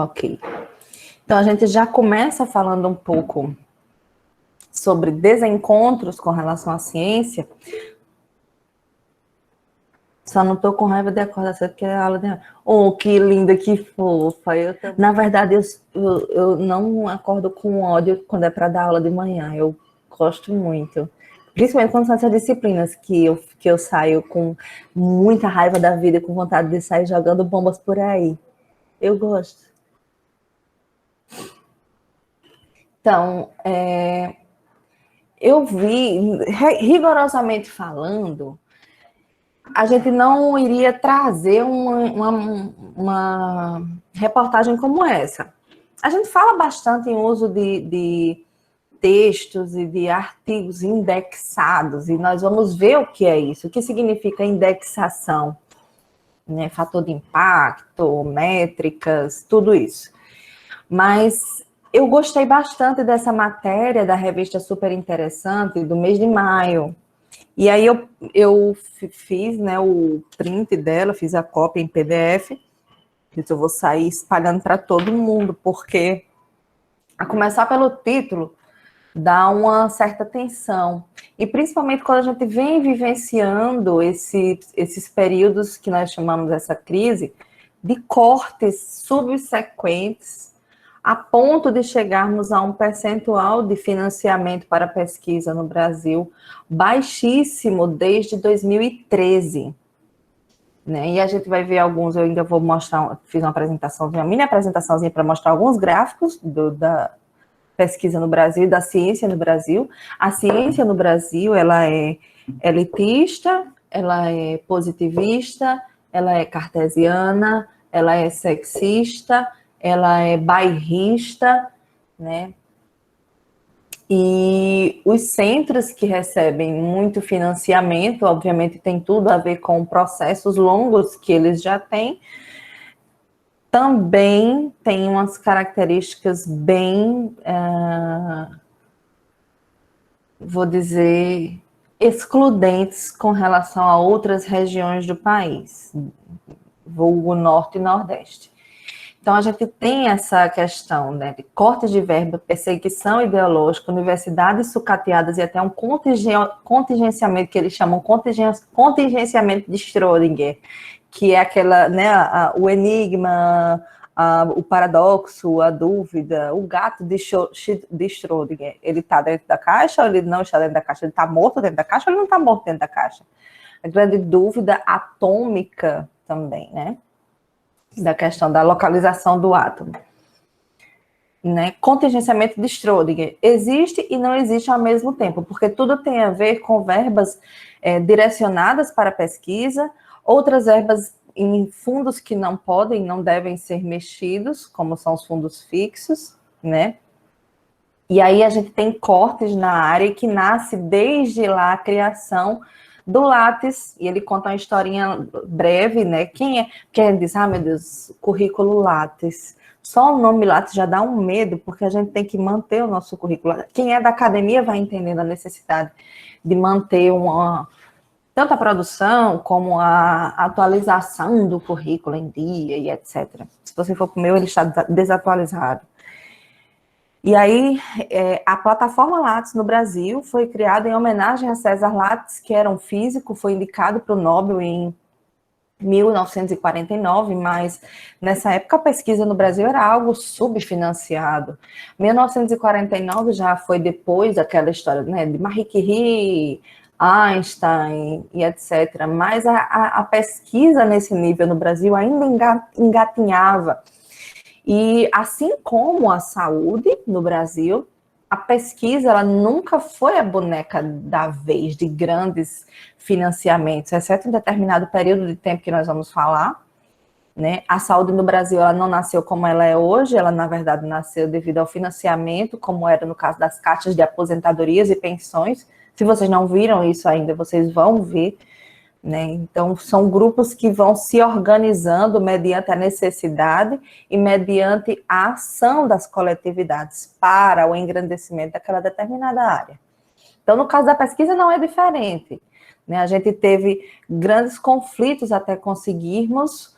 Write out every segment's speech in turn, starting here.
Ok. Então, a gente já começa falando um pouco sobre desencontros com relação à ciência. Só não tô com raiva de acordar cedo, porque é a aula de... Oh, que linda, que fofa. Na verdade, eu não acordo com ódio quando é para dar aula de manhã. Eu gosto muito. Principalmente quando são essas disciplinas que eu saio com muita raiva da vida, com vontade de sair jogando bombas por aí. Eu gosto. Então, eu vi, rigorosamente falando, a gente não iria trazer uma reportagem como essa. A gente fala bastante em uso de textos e de artigos indexados, e nós vamos ver o que é isso, o que significa indexação, né? Fator de impacto, métricas, tudo isso. Mas eu gostei bastante dessa matéria da revista Super Interessante, do mês de maio. E aí eu fiz, né, o print dela, fiz a cópia em PDF, que eu vou sair espalhando para todo mundo, porque, a começar pelo título, dá uma certa tensão. E principalmente quando a gente vem vivenciando esses períodos que nós chamamos essa crise, de cortes subsequentes, a ponto de chegarmos a um percentual de financiamento para pesquisa no Brasil baixíssimo desde 2013. Né? E a gente vai ver alguns, eu ainda vou mostrar, fiz uma apresentaçãozinha, uma mini apresentaçãozinha para mostrar alguns gráficos da pesquisa no Brasil, da ciência no Brasil. A ciência no Brasil, ela é elitista, ela é positivista, ela é cartesiana, ela é sexista, ela é bairrista, né? E os centros que recebem muito financiamento, obviamente, tem tudo a ver com processos longos que eles já têm, também tem umas características bem, vou dizer, excludentes com relação a outras regiões do país, vulgo Norte e Nordeste. Então, a gente tem essa questão, né, de cortes de verba, perseguição ideológica, universidades sucateadas e até um contingenciamento que eles chamam contingenciamento de Schrödinger, que é aquela, né, o enigma, o paradoxo, a dúvida, o gato de Schrödinger. Ele está dentro da caixa ou ele não está dentro da caixa? Ele está morto dentro da caixa ou ele não está morto dentro da caixa? A grande dúvida atômica também, né? Da questão da localização do átomo. Né? Contingenciamento de Schrödinger existe e não existe ao mesmo tempo, porque tudo tem a ver com verbas direcionadas para pesquisa, outras verbas em fundos que não podem, não devem ser mexidos, como são os fundos fixos, né? E aí a gente tem cortes na área que nasce desde lá a criação do Lattes, e ele conta uma historinha breve, né? Quem é? Porque a gente diz, meu Deus, currículo Lattes. Só o nome Lattes já dá um medo, porque a gente tem que manter o nosso currículo. Quem é da academia vai entendendo a necessidade de manter tanto a produção como a atualização do currículo em dia e etc. Se você for para o meu, ele está desatualizado. E aí, a plataforma Lattes no Brasil foi criada em homenagem a César Lattes, que era um físico, foi indicado para o Nobel em 1949, mas nessa época a pesquisa no Brasil era algo subfinanciado. 1949 já foi depois daquela história, né, de Marie Curie, Einstein e etc. Mas a pesquisa nesse nível no Brasil ainda engatinhava. E assim como a saúde no Brasil, a pesquisa ela nunca foi a boneca da vez de grandes financiamentos, exceto em determinado período de tempo que nós vamos falar. Né? A saúde no Brasil ela não nasceu como ela é hoje, ela na verdade nasceu devido ao financiamento, como era no caso das caixas de aposentadorias e pensões. Se vocês não viram isso ainda, vocês vão ver. Né? Então, são grupos que vão se organizando mediante a necessidade e mediante a ação das coletividades para o engrandecimento daquela determinada área. Então, no caso da pesquisa, não é diferente. Né? A gente teve grandes conflitos até conseguirmos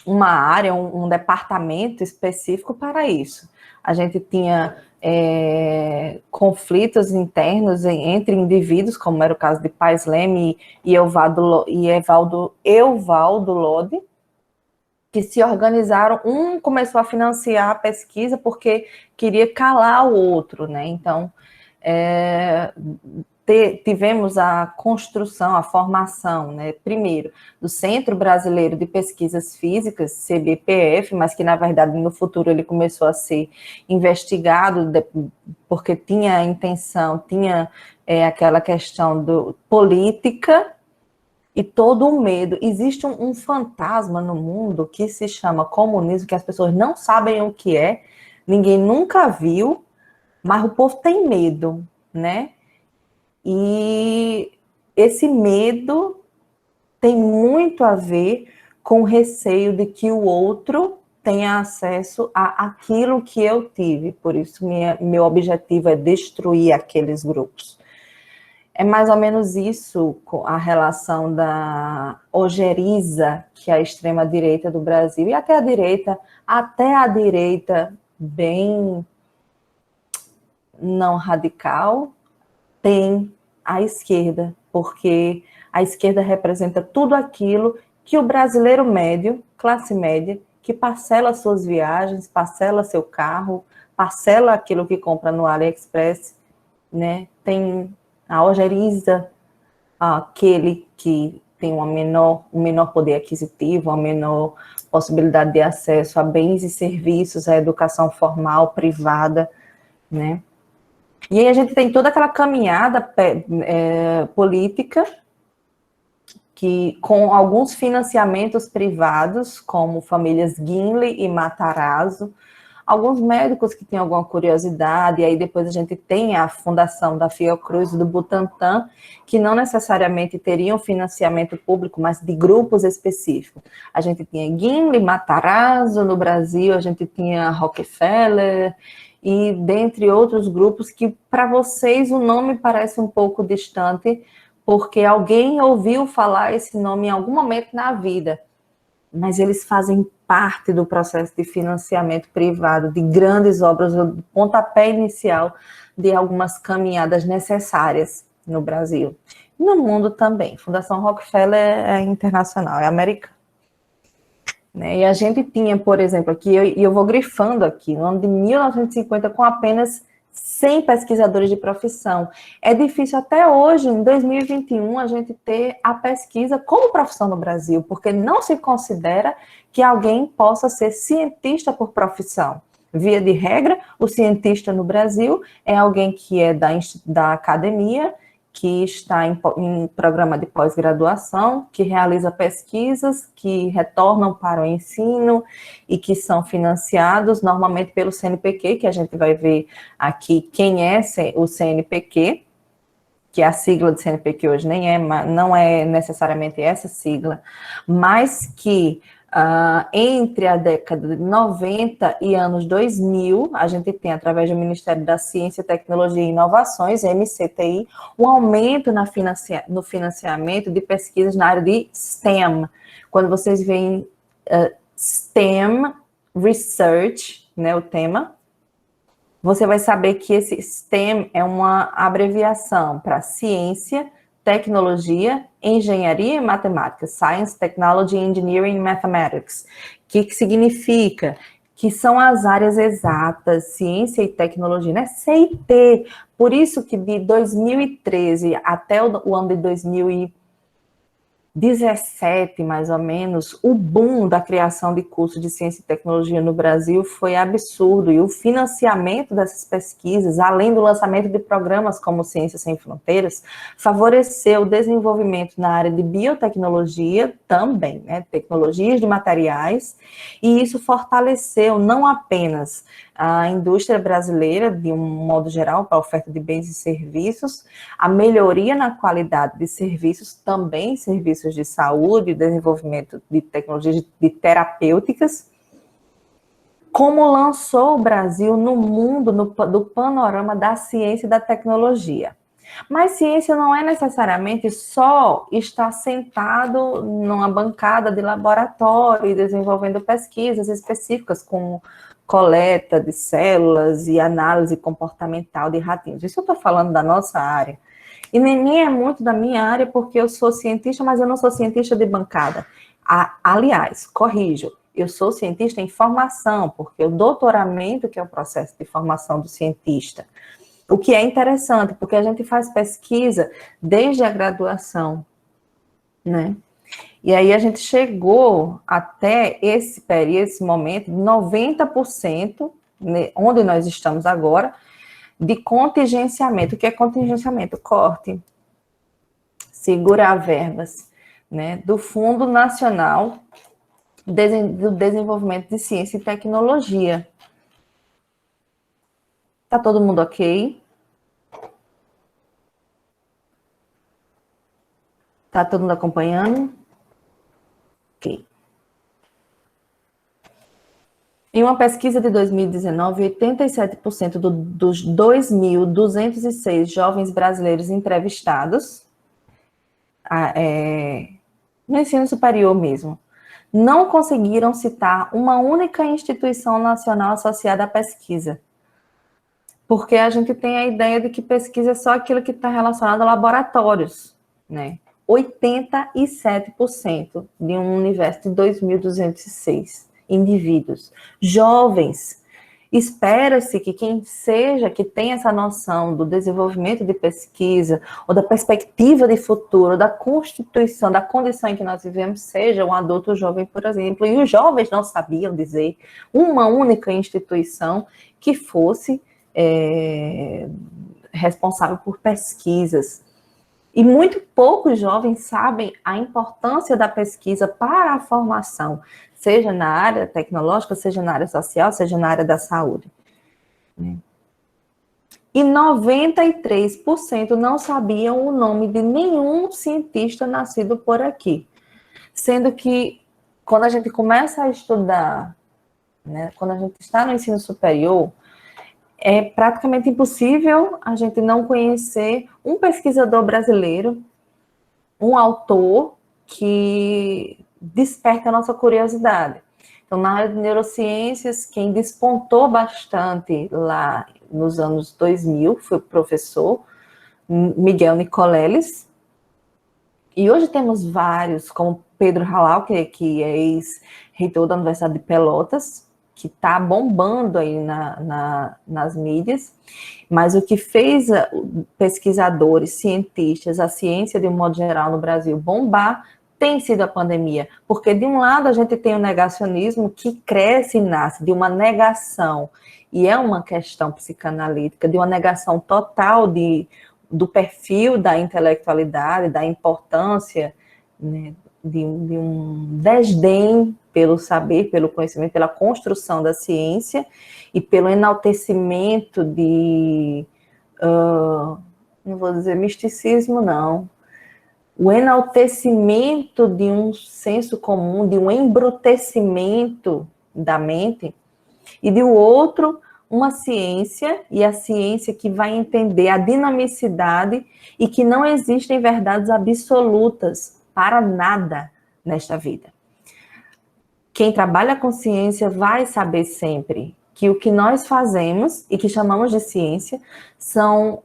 uma área, um departamento específico para isso. A gente tinha conflitos internos entre indivíduos, como era o caso de Pais Leme e Evaldo Lodi, que se organizaram, um começou a financiar a pesquisa porque queria calar o outro, né? Então, tivemos a construção, a formação, né, primeiro, do Centro Brasileiro de Pesquisas Físicas, CBPF, mas que, na verdade, no futuro ele começou a ser investigado, porque tinha a intenção, tinha aquela questão política e todo o medo. Existe um fantasma no mundo que se chama comunismo, que as pessoas não sabem o que é, ninguém nunca viu, mas o povo tem medo, né? E esse medo tem muito a ver com o receio de que o outro tenha acesso àquilo que eu tive. Por isso, meu objetivo é destruir aqueles grupos. É mais ou menos isso a relação da ojeriza, que é a extrema-direita do Brasil, e até a direita bem não radical, tem a esquerda, porque a esquerda representa tudo aquilo que o brasileiro médio, classe média, que parcela suas viagens, parcela seu carro, parcela aquilo que compra no AliExpress, né? Tem a ojeriza, aquele que tem um menor poder aquisitivo, uma menor possibilidade de acesso a bens e serviços, à educação formal, privada, né? E aí a gente tem toda aquela caminhada política que, com alguns financiamentos privados, como famílias Gimli e Matarazzo, alguns médicos que têm alguma curiosidade, e aí depois a gente tem a fundação da Fiocruz e do Butantan, que não necessariamente teriam financiamento público, mas de grupos específicos. A gente tinha Gimli, Matarazzo no Brasil, a gente tinha Rockefeller, e dentre outros grupos que, para vocês, o nome parece um pouco distante, porque alguém ouviu falar esse nome em algum momento na vida, mas eles fazem parte do processo de financiamento privado de grandes obras, do pontapé inicial de algumas caminhadas necessárias no Brasil. E no mundo também. Fundação Rockefeller é internacional, é americana. E a gente tinha, por exemplo, aqui, e eu vou grifando aqui, no ano de 1950, com apenas 100 pesquisadores de profissão. É difícil até hoje, em 2021, a gente ter a pesquisa como profissão no Brasil, porque não se considera que alguém possa ser cientista por profissão. Via de regra, o cientista no Brasil é alguém que é da academia, que está em programa de pós-graduação, que realiza pesquisas, que retornam para o ensino e que são financiados normalmente pelo CNPq, que a gente vai ver aqui quem é o CNPq, que a sigla do CNPq hoje não é necessariamente essa sigla, mas que entre a década de 90 e anos 2000, a gente tem, através do Ministério da Ciência, Tecnologia e Inovações, MCTI, um aumento no financiamento de pesquisas na área de STEM. Quando vocês veem STEM Research, né, o tema, você vai saber que esse STEM é uma abreviação para ciência, tecnologia, engenharia e matemática, Science, Technology, Engineering, Mathematics, que significa que são as áreas exatas, ciência e tecnologia, né? CIT. Por isso que de 2013 até o ano de 2017, mais ou menos, o boom da criação de cursos de ciência e tecnologia no Brasil foi absurdo, e o financiamento dessas pesquisas, além do lançamento de programas como Ciência Sem Fronteiras, favoreceu o desenvolvimento na área de biotecnologia também, né, tecnologias de materiais, e isso fortaleceu não apenas a indústria brasileira, de um modo geral, para a oferta de bens e serviços, a melhoria na qualidade de serviços, também serviços de saúde, desenvolvimento de tecnologias de terapêuticas, como lançou o Brasil no mundo, do panorama da ciência e da tecnologia. Mas ciência não é necessariamente só estar sentado numa bancada de laboratório e desenvolvendo pesquisas específicas com coleta de células e análise comportamental de ratinhos. Isso eu estou falando da nossa área. E nem é muito da minha área, porque eu sou cientista, mas eu não sou cientista de bancada. Aliás, corrijo, eu sou cientista em formação, porque o doutoramento, que é o processo de formação do cientista, o que é interessante, porque a gente faz pesquisa desde a graduação, né? E aí a gente chegou até esse momento, 90%, né, onde nós estamos agora, de contingenciamento. O que é contingenciamento? Corte, segurar verbas, né, do Fundo Nacional do Desenvolvimento de Ciência e Tecnologia. Tá todo mundo ok? Tá todo mundo acompanhando? Ok. Em uma pesquisa de 2019, 87% dos 2.206 jovens brasileiros entrevistados, no ensino superior mesmo, não conseguiram citar uma única instituição nacional associada à pesquisa. Porque a gente tem a ideia de que pesquisa é só aquilo que está relacionado a laboratórios, né? 87% de um universo de 2.206 indivíduos, jovens. Espera-se que quem seja, que tenha essa noção do desenvolvimento de pesquisa, ou da perspectiva de futuro, da constituição, da condição em que nós vivemos, seja um adulto jovem, por exemplo. E os jovens não sabiam dizer uma única instituição que fosse responsável por pesquisas. E muito poucos jovens sabem a importância da pesquisa para a formação, seja na área tecnológica, seja na área social, seja na área da saúde. E 93% não sabiam o nome de nenhum cientista nascido por aqui. Sendo que, quando a gente começa a estudar, né, quando a gente está no ensino superior, é praticamente impossível a gente não conhecer um pesquisador brasileiro, um autor que desperta a nossa curiosidade. Então, na área de neurociências, quem despontou bastante lá nos anos 2000 foi o professor Miguel Nicoleles. E hoje temos vários, como Pedro Halal, que é ex-reitor da Universidade de Pelotas, que está bombando aí nas mídias, mas o que fez pesquisadores, cientistas, a ciência de um modo geral no Brasil bombar tem sido a pandemia, porque de um lado a gente tem o negacionismo que cresce e nasce de uma negação, e é uma questão psicanalítica, de uma negação total do perfil da intelectualidade, da importância, né, de um desdém pelo saber, pelo conhecimento, pela construção da ciência e pelo enaltecimento não vou dizer misticismo, não, o enaltecimento de um senso comum, de um embrutecimento da mente, e de outro, uma ciência, e a ciência que vai entender a dinamicidade e que não existem verdades absolutas para nada nesta vida. Quem trabalha com ciência vai saber sempre que o que nós fazemos e que chamamos de ciência são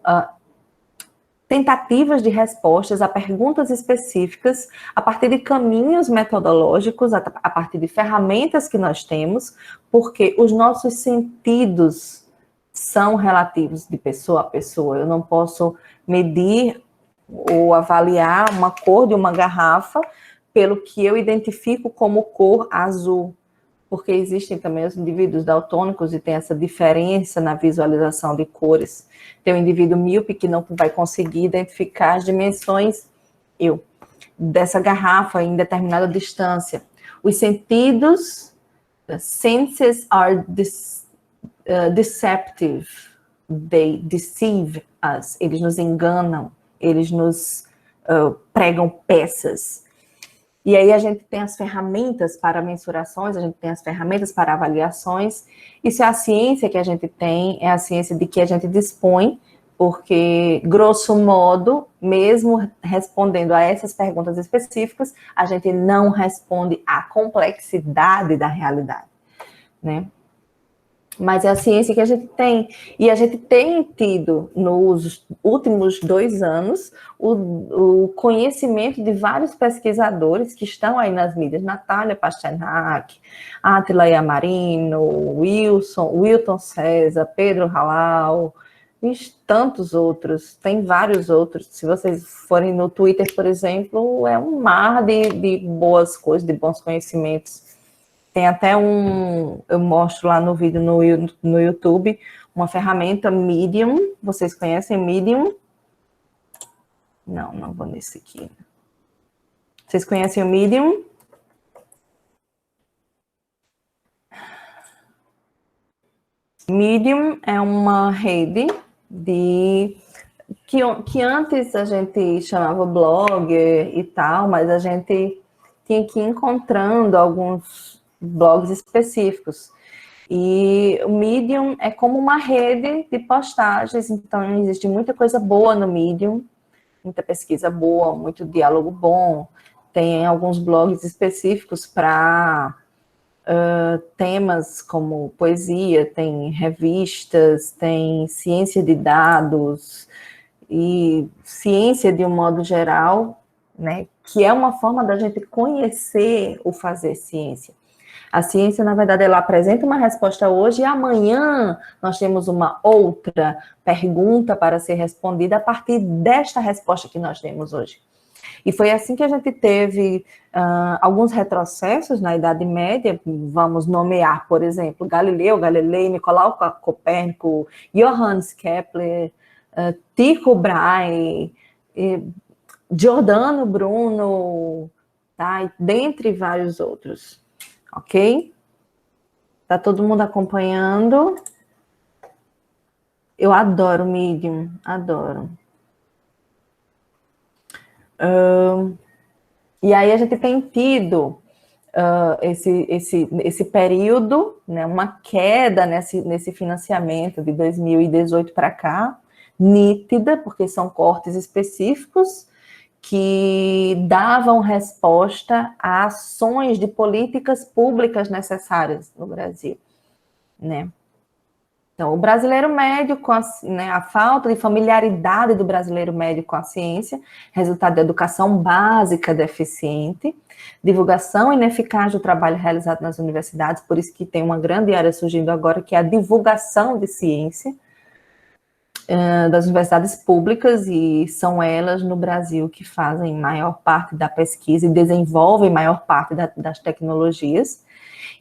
tentativas de respostas a perguntas específicas a partir de caminhos metodológicos, a partir de ferramentas que nós temos, porque os nossos sentidos são relativos de pessoa a pessoa. Eu não posso medir ou avaliar uma cor de uma garrafa pelo que eu identifico como cor azul, porque existem também os indivíduos daltônicos e tem essa diferença na visualização de cores. Tem um indivíduo míope que não vai conseguir identificar as dimensões dessa garrafa em determinada distância. Os sentidos, senses are deceptive, they deceive us, eles nos enganam, eles nos pregam peças. E aí a gente tem as ferramentas para mensurações, a gente tem as ferramentas para avaliações. Isso é a ciência que a gente tem, é a ciência de que a gente dispõe, porque, grosso modo, mesmo respondendo a essas perguntas específicas, a gente não responde à complexidade da realidade, né? Mas é a ciência que a gente tem. E a gente tem tido, nos últimos 2 anos, o conhecimento de vários pesquisadores que estão aí nas mídias. Natália Pasternak, Átila Yamarino, Wilton César, Pedro Halal, e tantos outros. Tem vários outros. Se vocês forem no Twitter, por exemplo, é um mar de boas coisas, de bons conhecimentos. Tem até eu mostro lá no vídeo no YouTube, uma ferramenta Medium. Vocês conhecem Medium? Não vou nesse aqui. Vocês conhecem o Medium? Medium é uma rede que antes a gente chamava blog e tal, mas a gente tinha que ir encontrando alguns blogs específicos. E o Medium é como uma rede de postagens, então existe muita coisa boa no Medium, muita pesquisa boa, muito diálogo bom. Tem alguns blogs específicos para temas como poesia, tem revistas, tem ciência de dados e ciência de um modo geral, né, que é uma forma da gente conhecer o fazer ciência. A ciência, na verdade, ela apresenta uma resposta hoje e amanhã nós temos uma outra pergunta para ser respondida a partir desta resposta que nós temos hoje. E foi assim que a gente teve alguns retrocessos na Idade Média, vamos nomear, por exemplo, Galileu Galilei, Nicolau Copérnico, Johannes Kepler, Tycho Brahe, Giordano Bruno, tá? Dentre vários outros. Ok? Tá todo mundo acompanhando? Eu adoro Medium, adoro. E aí a gente tem tido esse período, né, uma queda nesse financiamento de 2018 para cá, nítida, porque são cortes específicos que davam resposta a ações de políticas públicas necessárias no Brasil, né? Então, o brasileiro médio, a falta de familiaridade do brasileiro médio com a ciência, resultado da educação básica deficiente, divulgação ineficaz do trabalho realizado nas universidades, por isso que tem uma grande área surgindo agora, que é a divulgação de ciência, das universidades públicas, e são elas no Brasil que fazem maior parte da pesquisa e desenvolvem maior parte das tecnologias,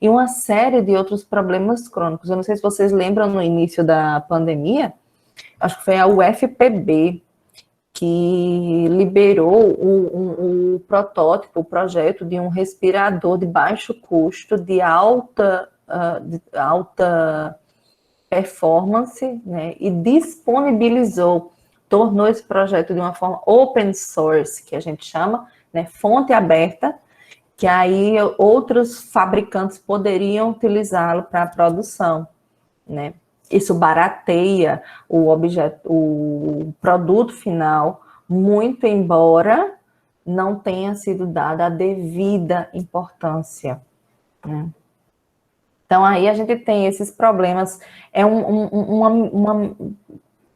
e uma série de outros problemas crônicos. Eu não sei se vocês lembram, no início da pandemia, acho que foi a UFPB que liberou o protótipo, o projeto de um respirador de baixo custo, de alta performance, né, e disponibilizou, tornou esse projeto de uma forma open source, que a gente chama, né, fonte aberta, que aí outros fabricantes poderiam utilizá-lo para a produção, né. Isso barateia o produto final, muito embora não tenha sido dada a devida importância, né. Então, aí a gente tem esses problemas, é uma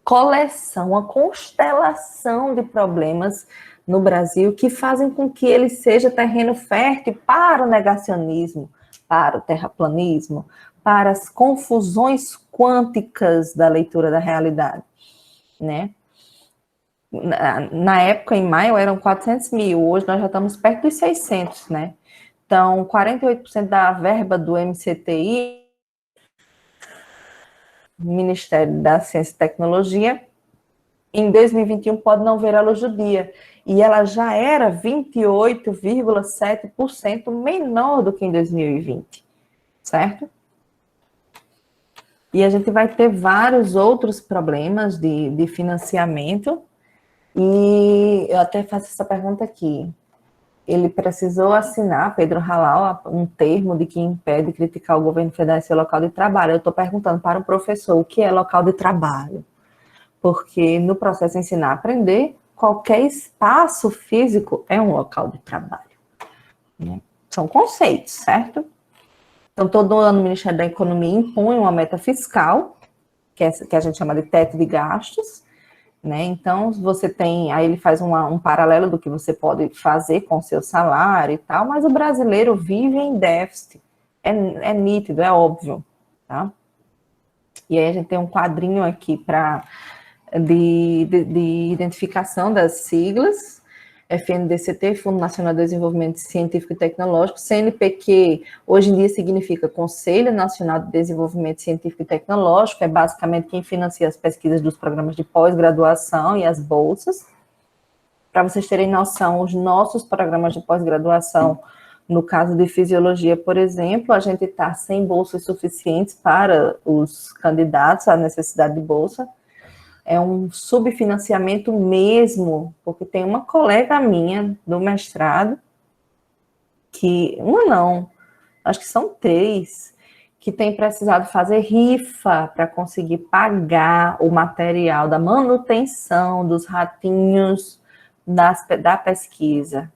coleção, uma constelação de problemas no Brasil que fazem com que ele seja terreno fértil para o negacionismo, para o terraplanismo, para as confusões quânticas da leitura da realidade, né? Na época, em maio, eram 400 mil, hoje nós já estamos perto dos 600, né? Então, 48% da verba do MCTI, Ministério da Ciência e Tecnologia, em 2021 pode não ver a luz do dia. E ela já era 28,7% menor do que em 2020, certo? E a gente vai ter vários outros problemas de financiamento. E eu até faço essa pergunta aqui. Ele precisou assinar, Pedro Halal, um termo de que impede criticar o governo federal e seu local de trabalho. Eu estou perguntando para o professor o que é local de trabalho. porque no processo ensinar-aprender, qualquer espaço físico é um local de trabalho, né? São conceitos, certo? Então, todo ano o Ministério da Economia impõe uma meta fiscal, que a gente chama de teto de gastos, né? Então, você tem, aí ele faz um paralelo do que você pode fazer com o seu salário e tal, mas o brasileiro vive em déficit, é nítido, é óbvio, tá? E aí a gente tem um quadrinho aqui de identificação das siglas, FNDCT, Fundo Nacional de Desenvolvimento Científico e Tecnológico, CNPq, hoje em dia significa Conselho Nacional de Desenvolvimento Científico e Tecnológico, é basicamente quem financia as pesquisas dos programas de pós-graduação e as bolsas. Para vocês terem noção, os nossos programas de pós-graduação, no caso de fisiologia, por exemplo, a gente está sem bolsas suficientes para os candidatos à necessidade de bolsa. É um subfinanciamento mesmo, porque tem uma colega minha do mestrado, acho que são 3, que tem precisado fazer rifa para conseguir pagar o material da manutenção dos ratinhos da pesquisa.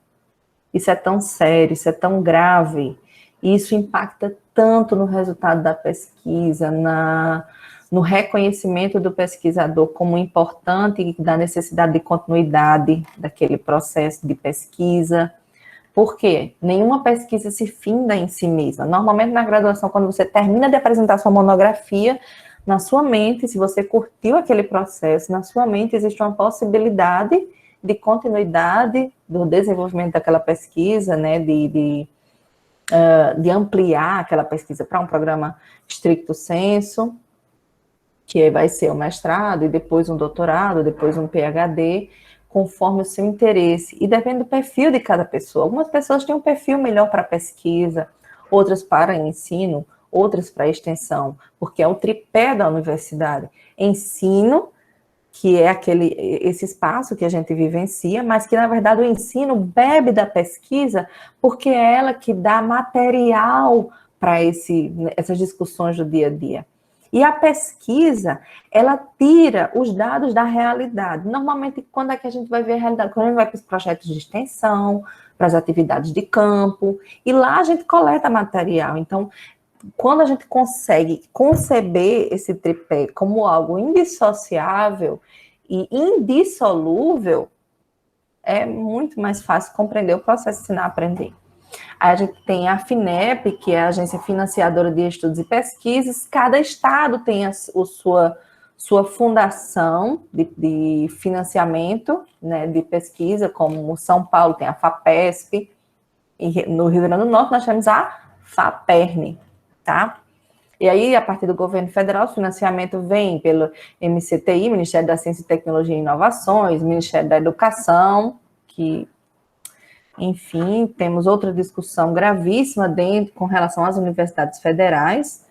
Isso é tão sério, isso é tão grave, e isso impacta tanto no resultado da pesquisa, no reconhecimento do pesquisador como importante e da necessidade de continuidade daquele processo de pesquisa. Por quê? Nenhuma pesquisa se finda em si mesma. Normalmente, na graduação, quando você termina de apresentar sua monografia, na sua mente, se você curtiu aquele processo, na sua mente existe uma possibilidade de continuidade do desenvolvimento daquela pesquisa, né, de ampliar aquela pesquisa para um programa stricto sensu, que vai ser o mestrado, e depois um doutorado, depois um PhD, conforme o seu interesse. E depende do perfil de cada pessoa. Algumas pessoas têm um perfil melhor para pesquisa, outras para ensino, outras para extensão, porque é o tripé da universidade. Ensino, que é esse espaço que a gente vivencia, mas que, na verdade, o ensino bebe da pesquisa, porque é ela que dá material para essas discussões do dia a dia. E a pesquisa, ela tira os dados da realidade. Normalmente, quando é que a gente vai ver a realidade? Quando a gente vai para os projetos de extensão, para as atividades de campo, e lá a gente coleta material. Então, quando a gente consegue conceber esse tripé como algo indissociável e indissolúvel, é muito mais fácil compreender o processo de ensinar-aprender. Aí a gente tem a FINEP, que é a Agência Financiadora de Estudos e Pesquisas. Cada estado tem sua fundação de financiamento, né, de pesquisa, como São Paulo tem a FAPESP, e no Rio Grande do Norte nós temos a FAPERN, tá? E aí, a partir do governo federal, o financiamento vem pelo MCTI, Ministério da Ciência, Tecnologia e Inovações, Ministério da Educação, que, enfim, temos outra discussão gravíssima dentro com relação às universidades federais,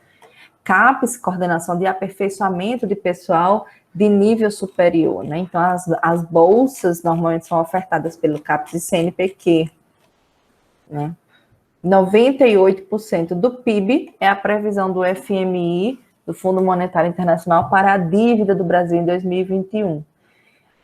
CAPES, Coordenação de Aperfeiçoamento de Pessoal de Nível Superior, né? Então, as bolsas normalmente são ofertadas pelo CAPES e CNPq, né? 98% do PIB é a previsão do FMI, do Fundo Monetário Internacional, para a dívida do Brasil em 2021.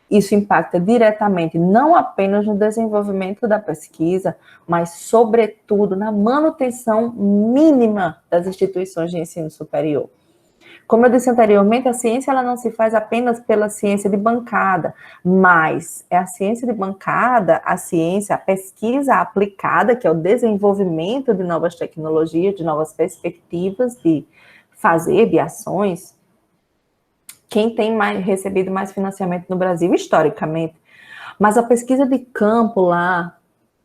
Isso impacta diretamente não apenas no desenvolvimento da pesquisa, mas, sobretudo, na manutenção mínima das instituições de ensino superior. Como eu disse anteriormente, a ciência ela não se faz apenas pela ciência de bancada, mas é a ciência de bancada, a pesquisa aplicada, que é o desenvolvimento de novas tecnologias, de novas perspectivas de fazer, de ações. Quem tem recebido mais financiamento no Brasil, historicamente. Mas a pesquisa de campo lá,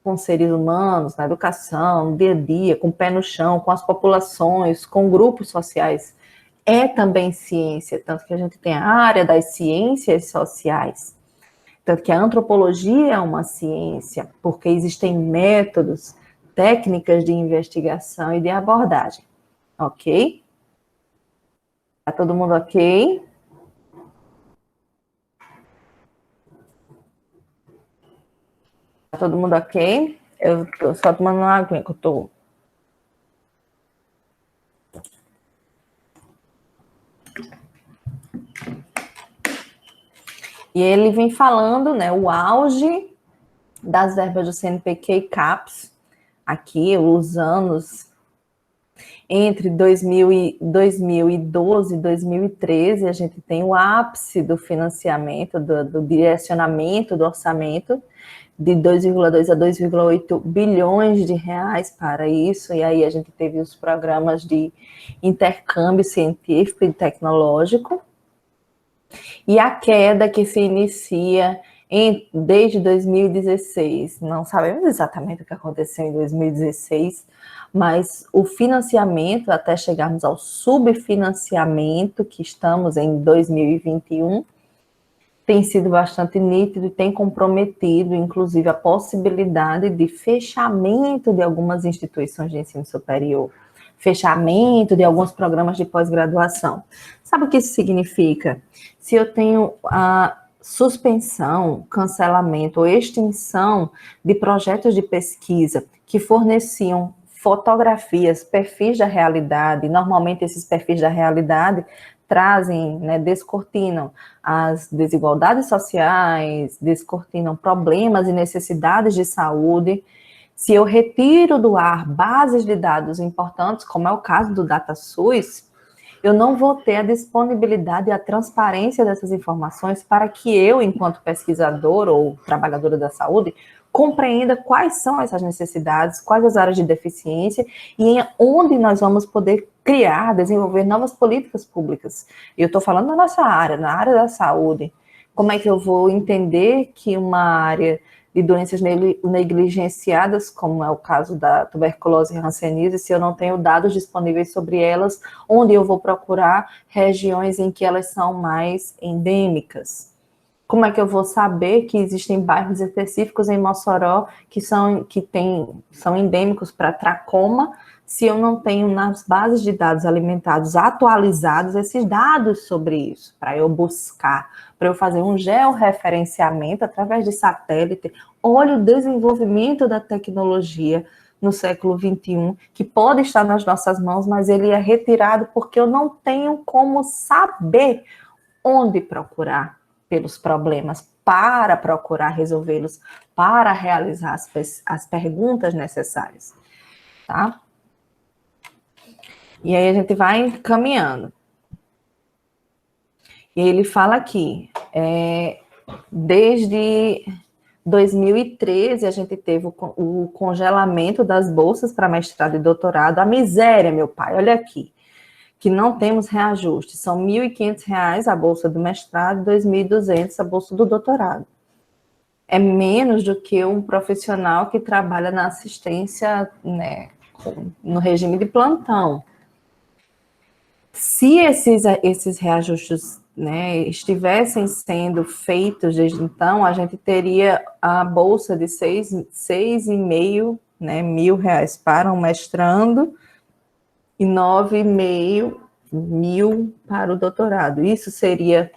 com seres humanos, na educação, no dia a dia, com o pé no chão, com as populações, com grupos sociais, é também ciência, tanto que a gente tem a área das ciências sociais, tanto que a antropologia é uma ciência, porque existem métodos, técnicas de investigação e de abordagem, ok? Tá todo mundo ok? Tá todo mundo ok? Eu tô só tomando uma água que eu tô... E ele vem falando, né, o auge das verbas do CNPq e CAPES, aqui, os anos entre 2012 e 2013, a gente tem o ápice do financiamento, do direcionamento do orçamento, de 2,2 a 2,8 bilhões de reais para isso, e aí a gente teve os programas de intercâmbio científico e tecnológico, e a queda que se inicia desde 2016. Não sabemos exatamente o que aconteceu em 2016, mas o financiamento, até chegarmos ao subfinanciamento, que estamos em 2021, tem sido bastante nítido e tem comprometido, inclusive, a possibilidade de fechamento de algumas instituições de ensino superior, fechamento de alguns programas de pós-graduação. Sabe o que isso significa? Se eu tenho a suspensão, cancelamento ou extinção de projetos de pesquisa que forneciam fotografias, perfis da realidade, normalmente esses perfis da realidade trazem, né, descortinam as desigualdades sociais, descortinam problemas e necessidades de saúde. Se eu retiro do ar bases de dados importantes, como é o caso do DataSUS, eu não vou ter a disponibilidade e a transparência dessas informações para que eu, enquanto pesquisador ou trabalhadora da saúde, compreenda quais são essas necessidades, quais as áreas de deficiência e onde nós vamos poder criar, desenvolver novas políticas públicas. E eu estou falando da nossa área, na área da saúde. Como é que eu vou entender que uma área de doenças negligenciadas, como é o caso da tuberculose e hanseníase, se eu não tenho dados disponíveis sobre elas, onde eu vou procurar regiões em que elas são mais endêmicas? Como é que eu vou saber que existem bairros específicos em Mossoró que são endêmicos para tracoma, se eu não tenho nas bases de dados alimentados atualizados esses dados sobre isso, para eu buscar, para eu fazer um georreferenciamento através de satélite? Olha o desenvolvimento da tecnologia no século XXI, que pode estar nas nossas mãos, mas ele é retirado porque eu não tenho como saber onde procurar pelos problemas, para procurar resolvê-los, para realizar as perguntas necessárias, tá? E aí a gente vai caminhando. E ele fala aqui, desde 2013 a gente teve o congelamento das bolsas para mestrado e doutorado, a miséria, meu pai, olha aqui, que não temos reajuste, são R$ 1.500 a bolsa do mestrado, R$ 2.200 a bolsa do doutorado. É menos do que um profissional que trabalha na assistência, né, no regime de plantão. Se esses reajustes, né, estivessem sendo feitos desde então, a gente teria a bolsa de 6,5, né, mil reais para um mestrando e 9,5 mil para o doutorado. Isso seria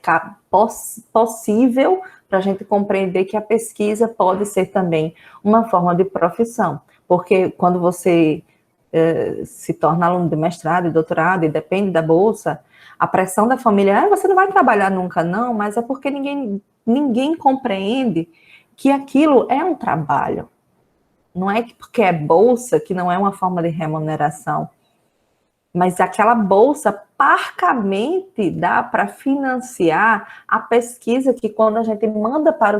possível para a gente compreender que a pesquisa pode ser também uma forma de profissão, porque quando você se torna aluno de mestrado e doutorado e depende da bolsa, a pressão da família, você não vai trabalhar nunca não, mas é porque ninguém compreende que aquilo é um trabalho. Não é porque é bolsa que não é uma forma de remuneração, mas aquela bolsa parcamente dá para financiar a pesquisa que quando a gente manda para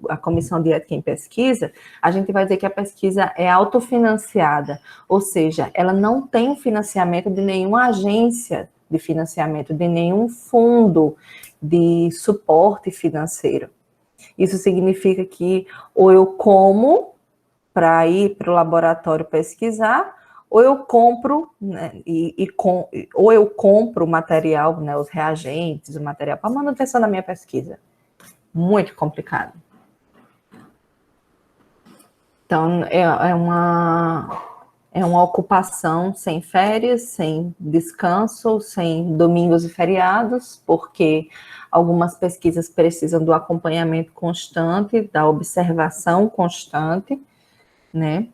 a Comissão de Ética em Pesquisa, a gente vai dizer que a pesquisa é autofinanciada, ou seja, ela não tem financiamento de nenhuma agência de financiamento, de nenhum fundo de suporte financeiro. Isso significa que ou eu como para ir para o laboratório pesquisar, ou eu compro, né, ou eu compro o material, né, os reagentes, o material para manutenção da minha pesquisa. Muito complicado. Então, é uma ocupação sem férias, sem descanso, sem domingos e feriados, porque algumas pesquisas precisam do acompanhamento constante, da observação constante, né?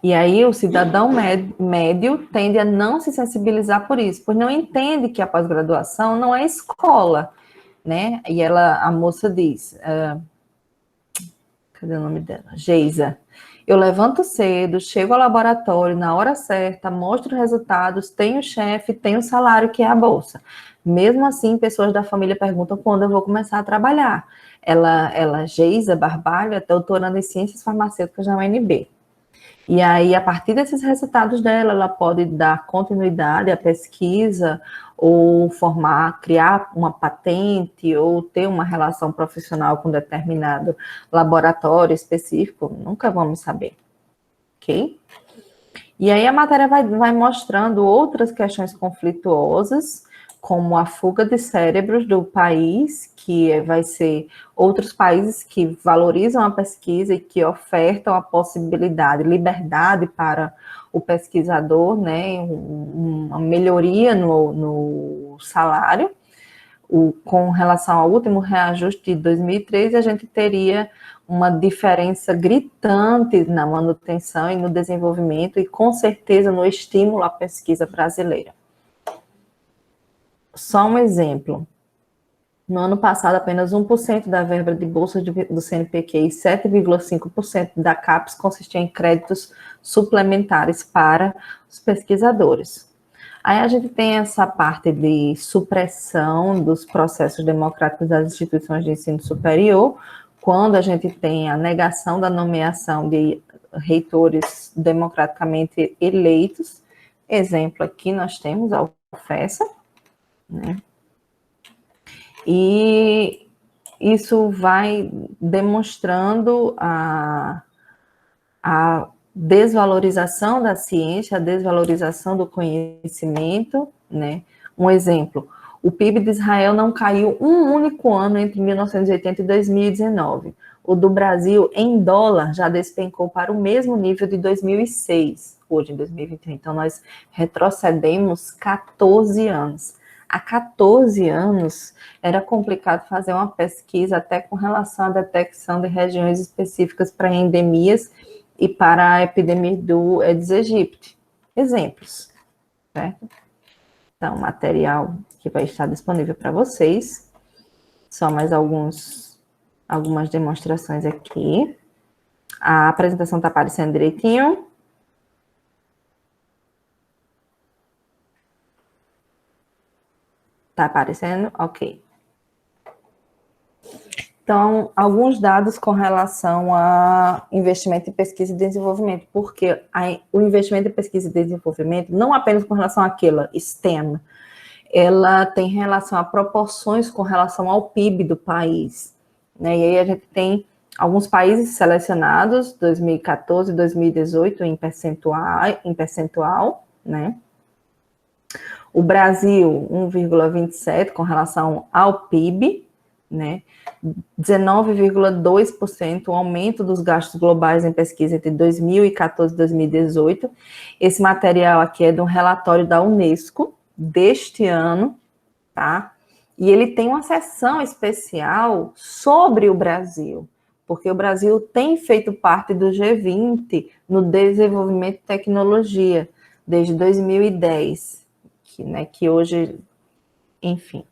E aí o cidadão médio tende a não se sensibilizar por isso, pois não entende que a pós-graduação não é escola. né? E a moça diz, cadê o nome dela? Geisa. Eu levanto cedo, chego ao laboratório na hora certa, mostro resultados, tenho chefe, tenho salário, que é a bolsa. Mesmo assim, pessoas da família perguntam quando eu vou começar a trabalhar. Geisa Barbalho, é doutoranda em Ciências Farmacêuticas na UNB. E aí, a partir desses resultados dela, ela pode dar continuidade à pesquisa, ou criar uma patente, ou ter uma relação profissional com determinado laboratório específico, nunca vamos saber, ok? E aí a matéria vai mostrando outras questões conflituosas, como a fuga de cérebros do país, que vai ser outros países que valorizam a pesquisa e que ofertam a possibilidade, liberdade para o pesquisador, né, uma melhoria no salário. Com relação ao último reajuste de 2013, a gente teria uma diferença gritante na manutenção e no desenvolvimento e, com certeza, no estímulo à pesquisa brasileira. Só um exemplo. No ano passado, apenas 1% da verba de bolsa do CNPq e 7,5% da CAPES consistia em créditos suplementares para os pesquisadores. Aí a gente tem essa parte de supressão dos processos democráticos das instituições de ensino superior, quando a gente tem a negação da nomeação de reitores democraticamente eleitos. Exemplo aqui, nós temos a UFESA, né? E isso vai demonstrando a desvalorização da ciência, a desvalorização do conhecimento, né? Um exemplo, o PIB de Israel não caiu um único ano entre 1980 e 2019. O do Brasil, em dólar, já despencou para o mesmo nível de 2006, hoje em 2021. Então, nós retrocedemos 14 anos. Há 14 anos, era complicado fazer uma pesquisa até com relação à detecção de regiões específicas para endemias e para a epidemia do Aedes aegypti. Exemplos, certo? Então, material que vai estar disponível para vocês. Só mais algumas demonstrações aqui. A apresentação está aparecendo direitinho. Está aparecendo? Ok. Então, alguns dados com relação a investimento em pesquisa e desenvolvimento, porque o investimento em pesquisa e desenvolvimento, não apenas com relação àquela STEM, ela tem relação a proporções com relação ao PIB do país, né? E aí a gente tem alguns países selecionados, 2014 e 2018, em percentual, né? O Brasil, 1,27 com relação ao PIB, né? 19,2% o aumento dos gastos globais em pesquisa entre 2014 e 2018. Esse material aqui é de um relatório da Unesco deste ano, tá? E ele tem uma seção especial sobre o Brasil, porque o Brasil tem feito parte do G20 no desenvolvimento de tecnologia desde 2010, que hoje, enfim.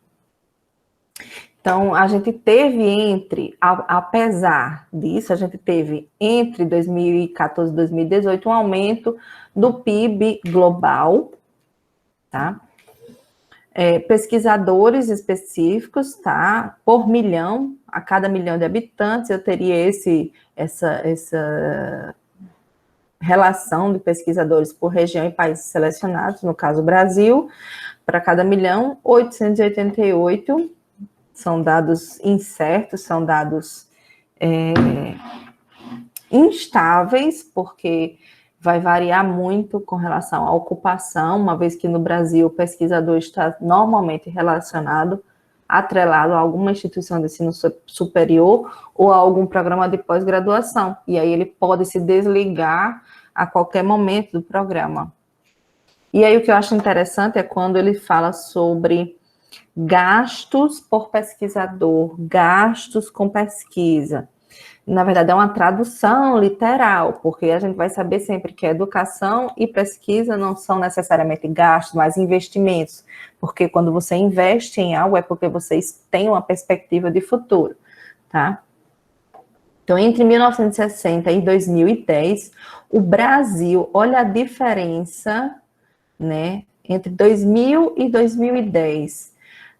Então, a gente teve apesar disso, a gente teve entre 2014 e 2018 um aumento do PIB global, tá? Pesquisadores específicos, tá? Por milhão, a cada milhão de habitantes, eu teria essa relação de pesquisadores por região e países selecionados, no caso Brasil, para cada milhão, 888. São dados incertos, são dados instáveis, porque vai variar muito com relação à ocupação, uma vez que no Brasil o pesquisador está normalmente atrelado a alguma instituição de ensino superior ou a algum programa de pós-graduação, e aí ele pode se desligar a qualquer momento do programa. E aí o que eu acho interessante é quando ele fala sobre gastos por pesquisador, gastos com pesquisa. Na verdade, é uma tradução literal, porque a gente vai saber sempre que educação e pesquisa não são necessariamente gastos, mas investimentos, porque quando você investe em algo é porque vocês têm uma perspectiva de futuro, tá? Então, entre 1960 e 2010, o Brasil, olha a diferença, né, entre 2000 e 2010,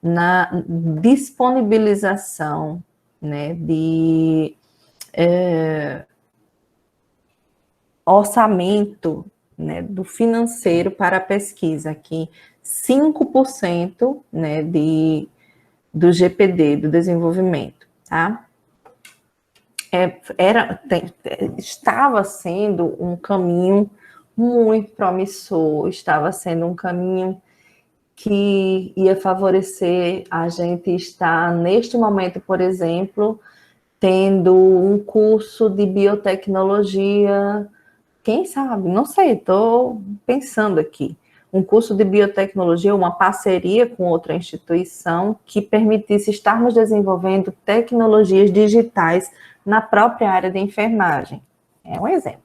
na disponibilização, né, de orçamento, né, do financeiro para a pesquisa, aqui 5%, né, do GPD, do desenvolvimento, tá? Estava sendo um caminho muito promissor, estava sendo um caminho que ia favorecer a gente estar, neste momento, por exemplo, tendo um curso de biotecnologia, quem sabe, não sei, estou pensando aqui, um curso de biotecnologia, uma parceria com outra instituição que permitisse estarmos desenvolvendo tecnologias digitais na própria área de enfermagem. É um exemplo.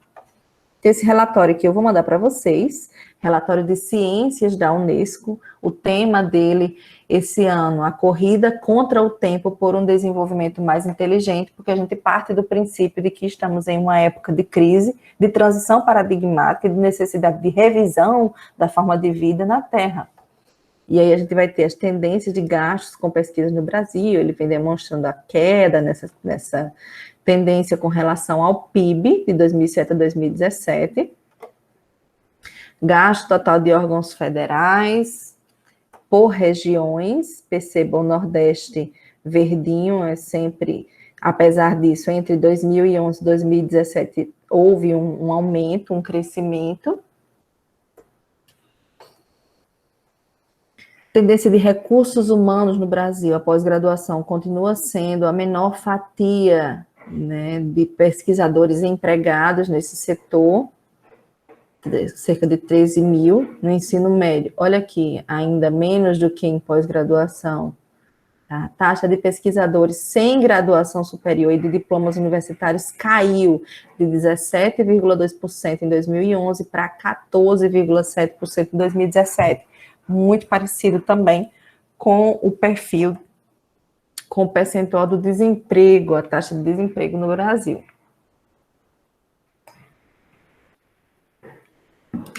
Esse relatório que eu vou mandar para vocês, relatório de ciências da Unesco, o tema dele esse ano, a corrida contra o tempo por um desenvolvimento mais inteligente, porque a gente parte do princípio de que estamos em uma época de crise, de transição paradigmática, de necessidade de revisão da forma de vida na Terra. E aí a gente vai ter as tendências de gastos com pesquisas no Brasil, ele vem demonstrando a queda nessa tendência com relação ao PIB de 2007 a 2017, gasto total de órgãos federais por regiões, percebam, o Nordeste verdinho é sempre, apesar disso, entre 2011 e 2017 houve um aumento, um crescimento. Tendência de recursos humanos no Brasil, a pós-graduação continua sendo a menor fatia, né, de pesquisadores empregados nesse setor, cerca de 13 mil no ensino médio. Olha aqui, ainda menos do que em pós-graduação. A taxa de pesquisadores sem graduação superior e de diplomas universitários caiu de 17,2% em 2011 para 14,7% em 2017. Muito parecido também com o perfil, com o percentual do desemprego, a taxa de desemprego no Brasil.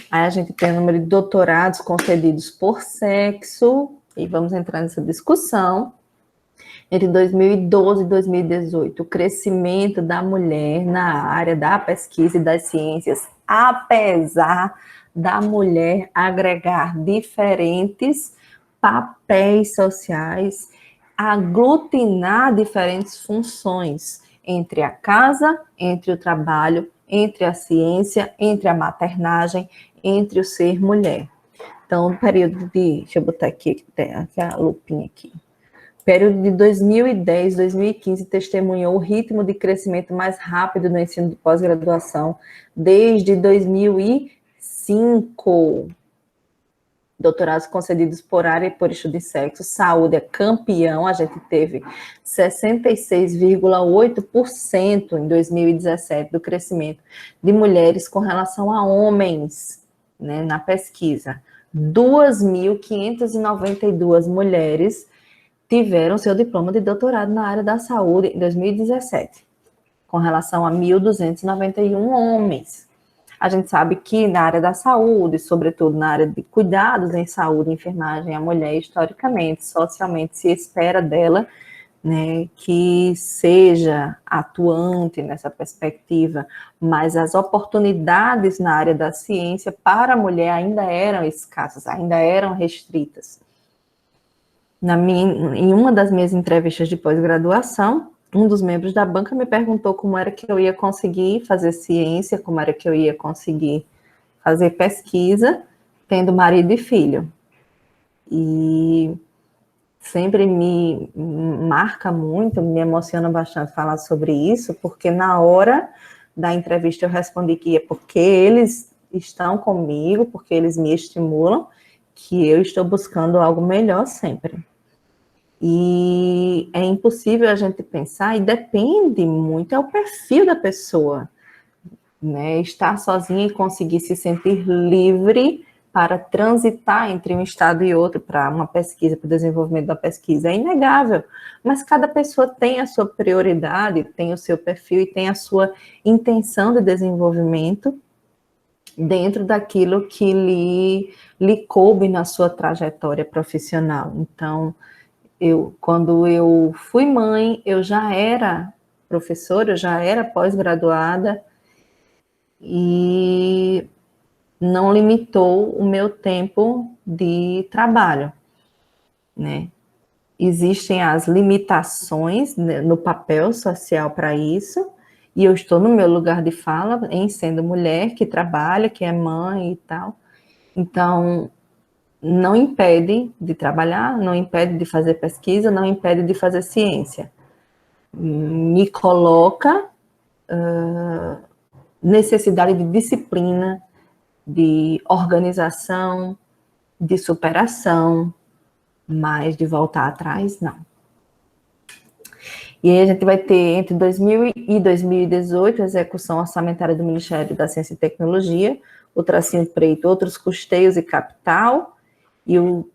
Aí a gente tem o número de doutorados concedidos por sexo, e vamos entrar nessa discussão. Entre 2012 e 2018, o crescimento da mulher na área da pesquisa e das ciências, apesar da mulher agregar diferentes papéis sociais, aglutinar diferentes funções entre a casa, entre o trabalho, entre a ciência, entre a maternagem, entre o ser mulher. Então, no período de, deixa eu botar aqui a lupinha aqui. O período de 2010, 2015 testemunhou o ritmo de crescimento mais rápido no ensino de pós-graduação desde 2005. Doutorados concedidos por área e por estudo de sexo, saúde é campeão, a gente teve 66,8% em 2017 do crescimento de mulheres com relação a homens, né, na pesquisa. 2.592 mulheres tiveram seu diploma de doutorado na área da saúde em 2017, com relação a 1.291 homens. A gente sabe que na área da saúde, sobretudo na área de cuidados em saúde e enfermagem, a mulher, historicamente, socialmente, se espera dela, né, que seja atuante nessa perspectiva, mas as oportunidades na área da ciência para a mulher ainda eram escassas, ainda eram restritas. Em uma das minhas entrevistas de pós-graduação, um dos membros da banca me perguntou como era que eu ia conseguir fazer ciência, como era que eu ia conseguir fazer pesquisa, tendo marido e filho. E sempre me marca muito, me emociona bastante falar sobre isso, porque na hora da entrevista eu respondi que é porque eles estão comigo, porque eles me estimulam, que eu estou buscando algo melhor sempre. E é impossível a gente pensar, e depende muito, é o perfil da pessoa, né? Estar sozinha e conseguir se sentir livre para transitar entre um estado e outro, para uma pesquisa, para o desenvolvimento da pesquisa, é inegável. Mas cada pessoa tem a sua prioridade, tem o seu perfil e tem a sua intenção de desenvolvimento dentro daquilo que lhe coube na sua trajetória profissional. Então, quando eu fui mãe, eu já era professora, eu já era pós-graduada e não limitou o meu tempo de trabalho, né? Existem as limitações, né, no papel social para isso, e eu estou no meu lugar de fala em sendo mulher que trabalha, que é mãe e tal. Então, não impede de trabalhar, não impede de fazer pesquisa, não impede de fazer ciência. Me coloca necessidade de disciplina, de organização, de superação, mas de voltar atrás, não. E aí a gente vai ter, entre 2000 e 2018, a execução orçamentária do Ministério da Ciência e Tecnologia, o tracinho preto, outros custeios e capital, e o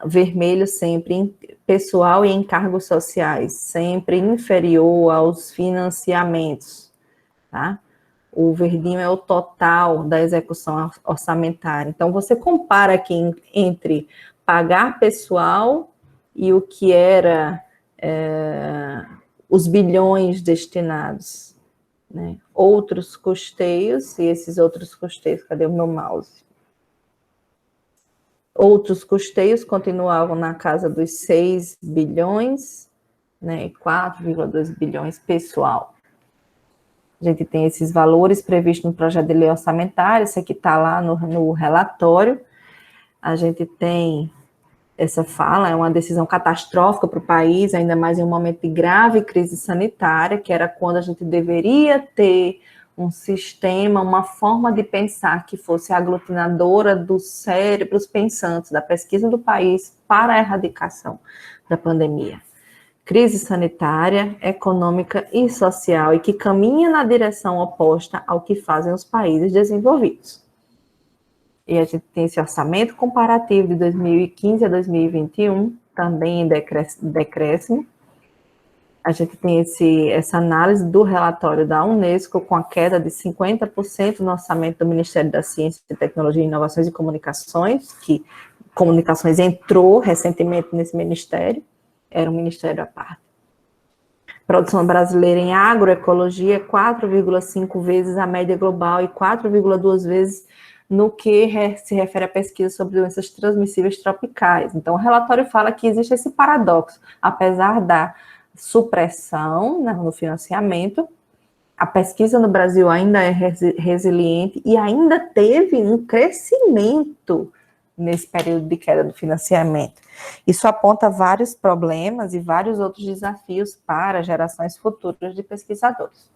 vermelho sempre em pessoal e encargos sociais, sempre inferior aos financiamentos, tá? O verdinho é o total da execução orçamentária. Então, você compara aqui entre pagar pessoal e o que era os bilhões destinados, né? Outros custeios, e esses outros custeios, cadê o meu mouse? Outros custeios continuavam na casa dos 6 bilhões, né? 4,2 bilhões pessoal. A gente tem esses valores previstos no projeto de lei orçamentária, isso aqui está lá no relatório. A gente tem essa fala, é uma decisão catastrófica para o país, ainda mais em um momento de grave crise sanitária, que era quando a gente deveria ter um sistema, uma forma de pensar que fosse aglutinadora dos cérebros pensantes, da pesquisa do país para a erradicação da pandemia. Crise sanitária, econômica e social, e que caminha na direção oposta ao que fazem os países desenvolvidos. E a gente tem esse orçamento comparativo de 2015 a 2021, também em decréscimo. A gente tem essa análise do relatório da Unesco, com a queda de 50% no orçamento do Ministério da Ciência, Tecnologia, Inovações e Comunicações, que Comunicações entrou recentemente nesse ministério, era um ministério à parte. Produção brasileira em agroecologia, 4,5 vezes a média global e 4,2 vezes no que se refere à pesquisa sobre doenças transmissíveis tropicais. Então, o relatório fala que existe esse paradoxo, apesar da supressão, né, no financiamento, a pesquisa no Brasil ainda é resiliente e ainda teve um crescimento nesse período de queda do financiamento. Isso aponta vários problemas e vários outros desafios para gerações futuras de pesquisadores.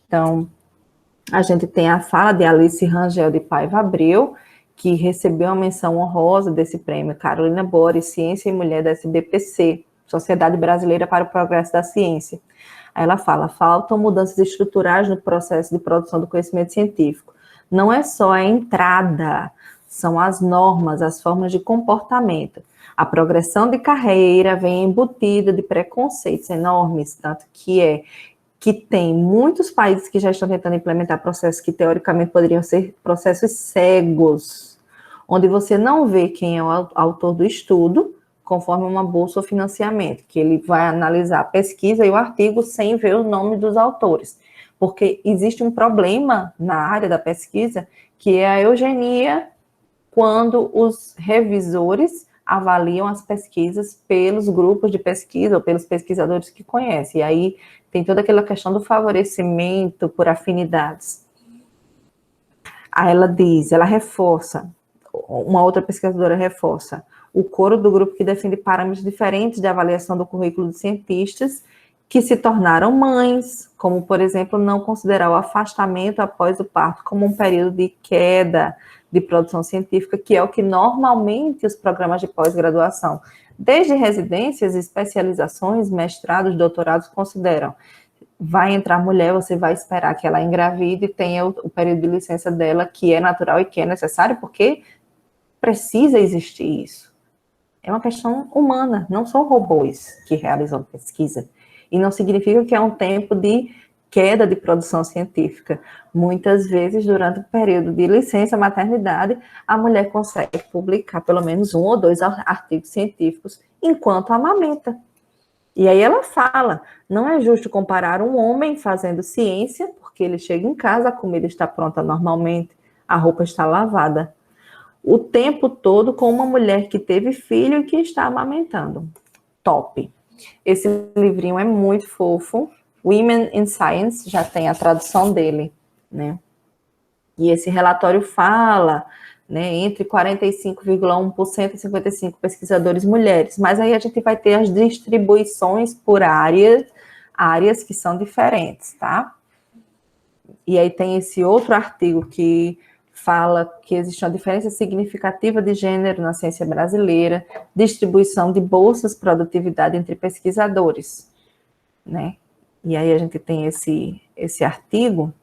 Então, a gente tem a fala de Alice Rangel de Paiva Abreu, que recebeu a menção honrosa desse prêmio Carolina Boris, Ciência e Mulher da SBPC, Sociedade Brasileira para o Progresso da Ciência. Aí ela fala, faltam mudanças estruturais no processo de produção do conhecimento científico. Não é só a entrada, são as normas, as formas de comportamento. A progressão de carreira vem embutida de preconceitos enormes, tanto que tem muitos países que já estão tentando implementar processos que teoricamente poderiam ser processos cegos, onde você não vê quem é o autor do estudo, conforme uma bolsa ou financiamento, que ele vai analisar a pesquisa e o artigo sem ver o nome dos autores, porque existe um problema na área da pesquisa, que é a eugenia, quando os revisores avaliam as pesquisas pelos grupos de pesquisa ou pelos pesquisadores que conhecem. E aí tem toda aquela questão do favorecimento por afinidades. Aí ela reforça, uma outra pesquisadora reforça, o coro do grupo que defende parâmetros diferentes de avaliação do currículo de cientistas que se tornaram mães, como, por exemplo, não considerar o afastamento após o parto como um período de queda de produção científica, que é o que normalmente os programas de pós-graduação Desde residências, especializações, mestrados, doutorados consideram. Vai entrar mulher, você vai esperar que ela engravide e tenha o período de licença dela, que é natural e que é necessário, porque precisa existir isso. É uma questão humana, não são robôs que realizam pesquisa. E não significa que é um tempo de queda de produção científica. Muitas vezes, durante o período de licença maternidade, a mulher consegue publicar pelo menos 1 ou 2 artigos científicos enquanto amamenta. E aí ela fala, não é justo comparar um homem fazendo ciência, porque ele chega em casa, a comida está pronta normalmente, a roupa está lavada, o tempo todo com uma mulher que teve filho e que está amamentando. Top! Esse livrinho é muito fofo. Women in Science, já tem a tradução dele, né? E esse relatório fala, né, entre 45,1% e 55% pesquisadores mulheres, mas aí a gente vai ter as distribuições por áreas que são diferentes, tá? E aí tem esse outro artigo que fala que existe uma diferença significativa de gênero na ciência brasileira, distribuição de bolsas, produtividade entre pesquisadores, né? E aí a gente tem esse artigo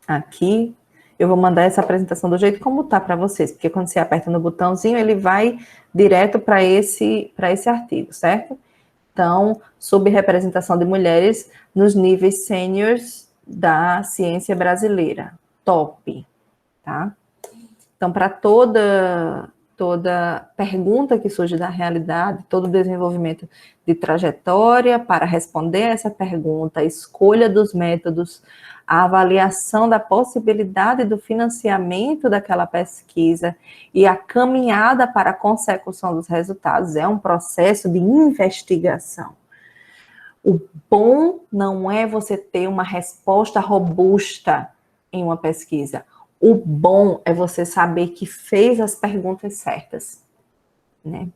aqui. Eu vou mandar essa apresentação do jeito como tá para vocês, porque quando você aperta no botãozinho, ele vai direto para esse artigo, certo? Então, subrepresentação de mulheres nos níveis sêniores da ciência brasileira. Top, tá? Então, para toda pergunta que surge da realidade, todo desenvolvimento de trajetória para responder essa pergunta, a escolha dos métodos, a avaliação da possibilidade do financiamento daquela pesquisa e a caminhada para a consecução dos resultados é um processo de investigação. O bom não é você ter uma resposta robusta em uma pesquisa. O bom é você saber que fez as perguntas certas, né?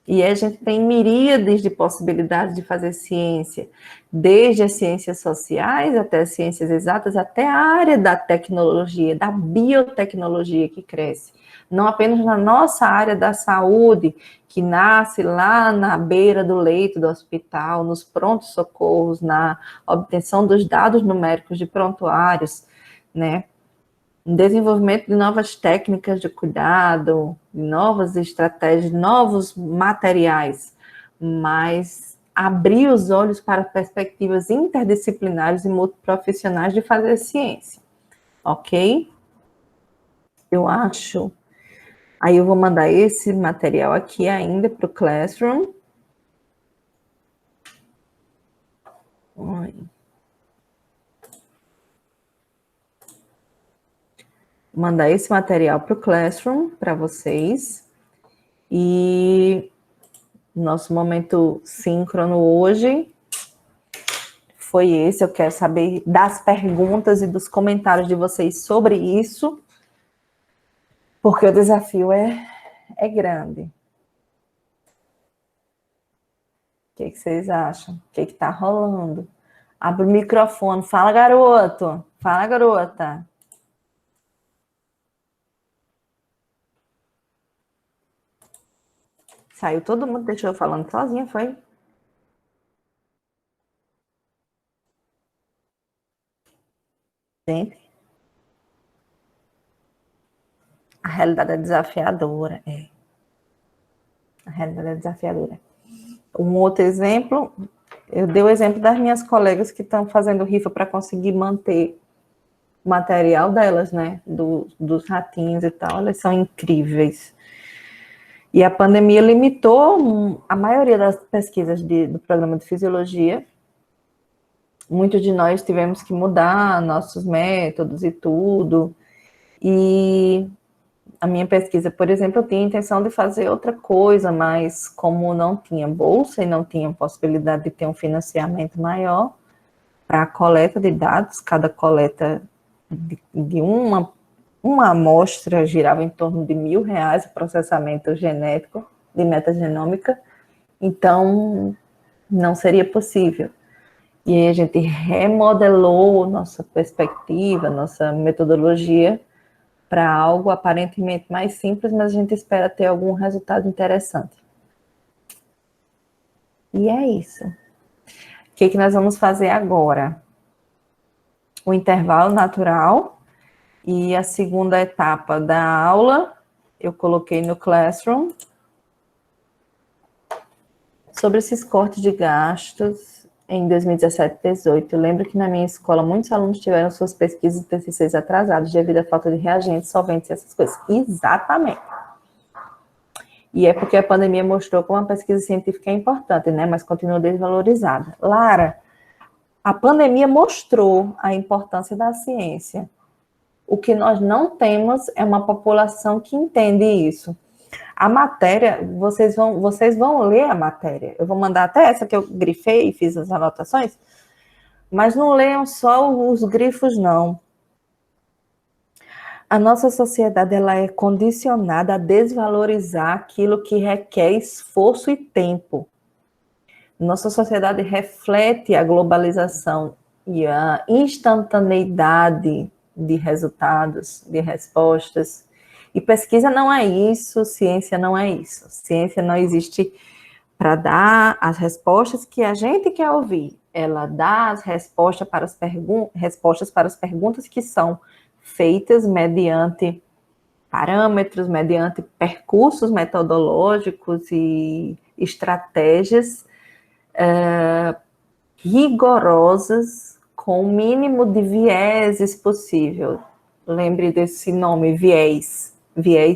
E a gente tem miríades de possibilidades de fazer ciência, desde as ciências sociais até as ciências exatas, até a área da tecnologia, da biotecnologia que cresce. Não apenas na nossa área da saúde, que nasce lá na beira do leito do hospital, nos prontos-socorros, na obtenção dos dados numéricos de prontuários, né? Desenvolvimento de novas técnicas de cuidado, novas estratégias, novos materiais, mas abrir os olhos para perspectivas interdisciplinares e multiprofissionais de fazer ciência, ok? Eu acho. Aí eu vou mandar esse material aqui ainda para o Classroom. Oi. Mandar esse material para o Classroom para vocês. E nosso momento síncrono hoje foi esse. Eu quero saber das perguntas e dos comentários de vocês sobre isso, porque o desafio é grande. O que vocês acham? O que está rolando? Abre o microfone. Fala, garoto. Fala, garota. Saiu todo mundo, deixou eu falando sozinha, foi? Gente, a realidade é desafiadora, A realidade é desafiadora. Um outro exemplo, eu dei o exemplo das minhas colegas que estão fazendo rifa para conseguir manter o material delas, né? Dos ratinhos e tal, elas são incríveis. E a pandemia limitou a maioria das pesquisas do programa de fisiologia. Muitos de nós tivemos que mudar nossos métodos e tudo. E a minha pesquisa, por exemplo, eu tinha a intenção de fazer outra coisa, mas como não tinha bolsa e não tinha possibilidade de ter um financiamento maior para a coleta de dados, cada coleta de uma amostra girava em torno de R$1.000 o processamento genético de metagenômica, então não seria possível. E aí a gente remodelou nossa perspectiva, nossa metodologia para algo aparentemente mais simples, mas a gente espera ter algum resultado interessante. E é isso. O que nós vamos fazer agora? O intervalo natural e a segunda etapa da aula, eu coloquei no Classroom, sobre esses cortes de gastos em 2017 e 2018. Eu lembro que na minha escola muitos alunos tiveram suas pesquisas e TCCs atrasados devido à falta de reagentes, solventes e essas coisas. Exatamente. E é porque a pandemia mostrou como a pesquisa científica é importante, né? Mas continua desvalorizada. Lara, a pandemia mostrou a importância da ciência. O que nós não temos é uma população que entende isso. A matéria, vocês vão ler a matéria. Eu vou mandar até essa que eu grifei e fiz as anotações, mas não leiam só os grifos, não. A nossa sociedade ela é condicionada a desvalorizar aquilo que requer esforço e tempo. Nossa sociedade reflete a globalização e a instantaneidade de resultados, de respostas. E pesquisa não é isso, ciência não é isso. Ciência não existe para dar as respostas que a gente quer ouvir. Ela dá as respostas para as perguntas que são feitas mediante parâmetros, mediante percursos metodológicos e estratégias rigorosas, com o mínimo de vieses possível. Lembre desse nome, viés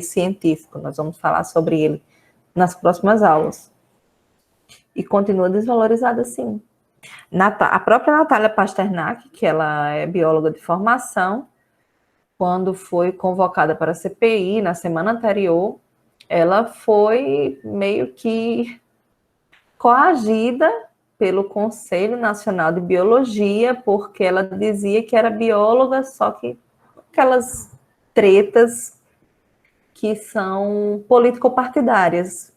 científico. Nós vamos falar sobre ele nas próximas aulas. E continua desvalorizada, sim. A própria Natália Pasternak, que ela é bióloga de formação, quando foi convocada para a CPI na semana anterior, ela foi meio que coagida pelo Conselho Nacional de Biologia, porque ela dizia que era bióloga, só que aquelas tretas que são político-partidárias,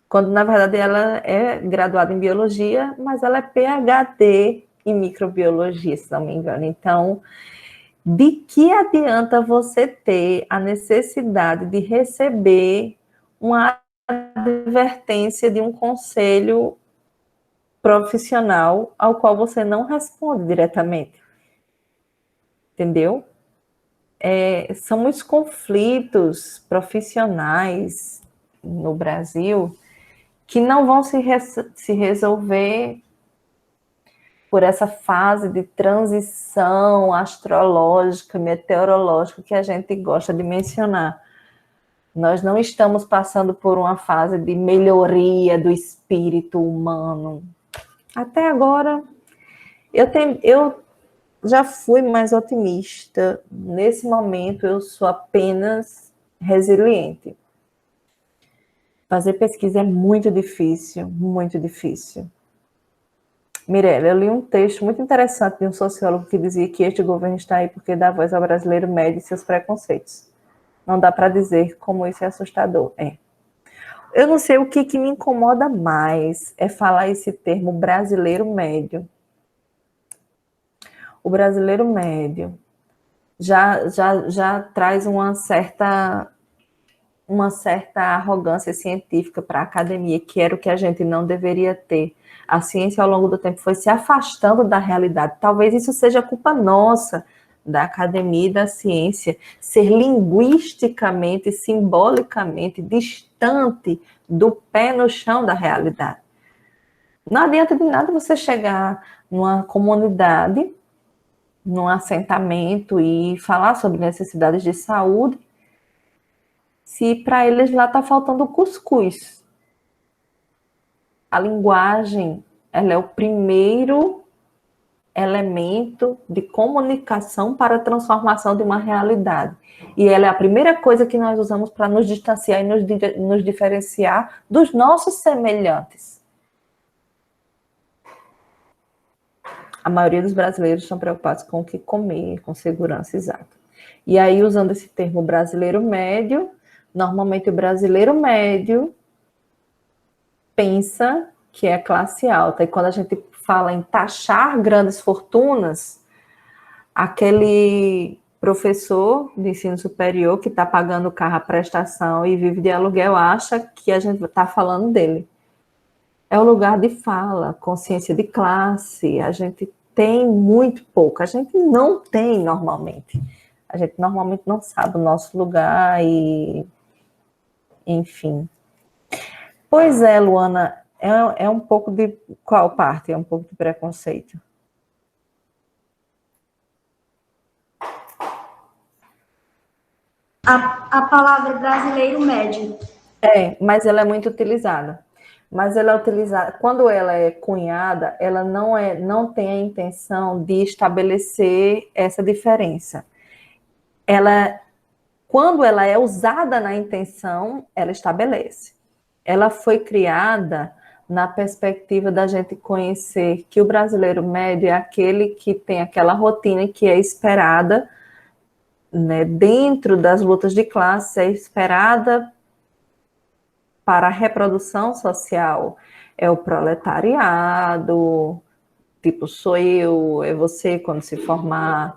quando na verdade ela é graduada em biologia, mas ela é PhD em microbiologia, se não me engano. Então, de que adianta você ter a necessidade de receber uma advertência de um conselho profissional ao qual você não responde diretamente? Entendeu? São muitos conflitos profissionais no Brasil que não vão se resolver por essa fase de transição astrológica, meteorológica que a gente gosta de mencionar. Nós não estamos passando por uma fase de melhoria do espírito humano. Até agora, eu já fui mais otimista. Nesse momento, eu sou apenas resiliente. Fazer pesquisa é muito difícil, muito difícil. Mirella, eu li um texto muito interessante de um sociólogo que dizia que este governo está aí porque dá voz ao brasileiro médio e seus preconceitos. Não dá para dizer como isso é assustador. Eu não sei o que me incomoda mais é falar esse termo brasileiro médio. O brasileiro médio já traz uma certa arrogância científica para a academia, que era o que a gente não deveria ter. A ciência, ao longo do tempo, foi se afastando da realidade. Talvez isso seja culpa nossa, da academia e da ciência, ser linguisticamente, simbolicamente distante do pé no chão da realidade. Não adianta de nada você chegar numa comunidade, num assentamento e falar sobre necessidades de saúde, se para eles lá está faltando cuscuz. A linguagem, ela é o primeiro elemento de comunicação para a transformação de uma realidade. E ela é a primeira coisa que nós usamos para nos distanciar e nos diferenciar dos nossos semelhantes. A maioria dos brasileiros estão preocupados com o que comer, com segurança, exato. E aí, usando esse termo brasileiro médio, normalmente o brasileiro médio pensa que é classe alta. E quando a gente fala em taxar grandes fortunas, aquele professor de ensino superior que está pagando o carro à prestação e vive de aluguel acha que a gente está falando dele. É o lugar de fala, consciência de classe, a gente tem muito pouco, a gente não tem normalmente. A gente normalmente não sabe o nosso lugar e, enfim. Pois é, Luana, é um pouco de qual parte? É um pouco de preconceito. A palavra brasileiro médio. Mas ela é muito utilizada. Mas ela é utilizada, quando ela é cunhada, ela não tem a intenção de estabelecer essa diferença. Ela, quando ela é usada na intenção, ela estabelece. Ela foi criada na perspectiva da gente conhecer que o brasileiro médio é aquele que tem aquela rotina que é esperada, né, dentro das lutas de classe, é esperada para a reprodução social. É o proletariado, tipo, sou eu, é você quando se formar,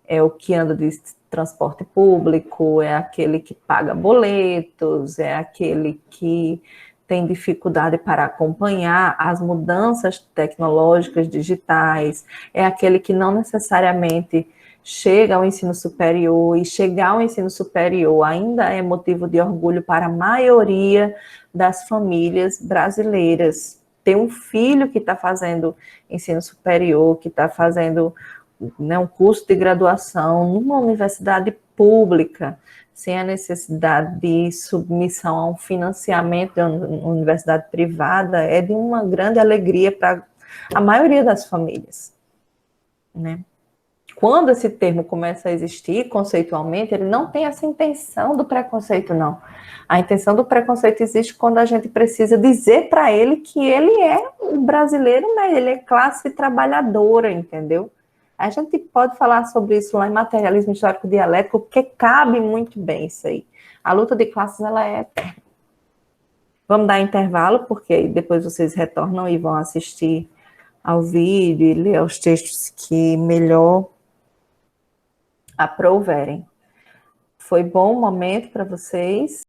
é o que anda de transporte público, é aquele que paga boletos, é aquele que tem dificuldade para acompanhar as mudanças tecnológicas digitais, é aquele que não necessariamente chega ao ensino superior, e chegar ao ensino superior ainda é motivo de orgulho para a maioria das famílias brasileiras. Ter um filho que está fazendo ensino superior, que está fazendo, né, um curso de graduação numa universidade pública, sem a necessidade de submissão a um financiamento de uma universidade privada, é de uma grande alegria para a maioria das famílias, né? Quando esse termo começa a existir conceitualmente, ele não tem essa intenção do preconceito, não. A intenção do preconceito existe quando a gente precisa dizer para ele que ele é um brasileiro, né? Ele é classe trabalhadora, entendeu? A gente pode falar sobre isso lá em materialismo histórico dialético, porque cabe muito bem isso aí. A luta de classes, ela é... Vamos dar intervalo, porque depois vocês retornam e vão assistir ao vídeo e ler os textos que melhor aprouverem. Foi bom o momento para vocês?